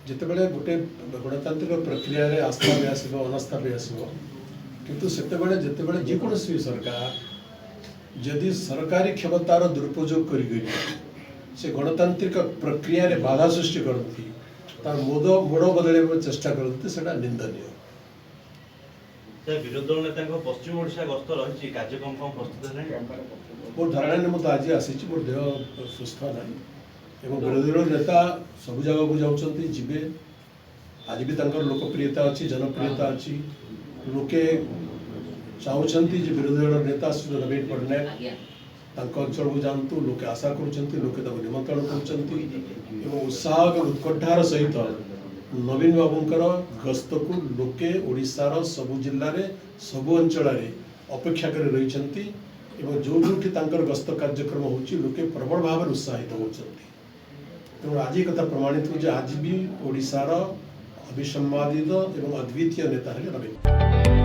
जितेबाला गोटे गणतांत्रिक प्रक्रिया रे आस्था भी आसो अनास्था भी आसो किंतु सेतेबाला जितेबाला जेकोसी सरकार जदि सरकारी क्षमतार दुरुपयोग करी से गणतांत्रिक प्रक्रिया रे बाधा सृष्टि करती तार मोड़ बदल चेष्टा करती से निंदनीय। विरोधी दल नेता पश्चिम ओडिशा गस्त रही कार्यक्रम प्रस्तुत है मोर धारणा मुझे आज आसी मोर देह सुस्थ ना एवं विरोधी दल नेता सब जगह को जाऊँच जीवे आज भी तंकर लोकप्रियता अच्छी जनप्रियता अच्छी लोके चाहते विरोधी दल नेता श्री नवीन पट्टनायक अंचल को जातु लोके आशा कर लोके निमंत्रण कर उत्साह उत्कंठार सहित नवीन बाबूंकर गस्त को लोके ओडिशार सबु जिले में सबु अंचल अपेक्षा कर रही जो जो गस्त कार्यक्रम होची लोके प्रबल भाव में उत्साहित होती तेणु आज कथा प्रमाणित हो आज भी ओडिशार अभिसंवादित एवं अद्वितीय नेता है नवीन।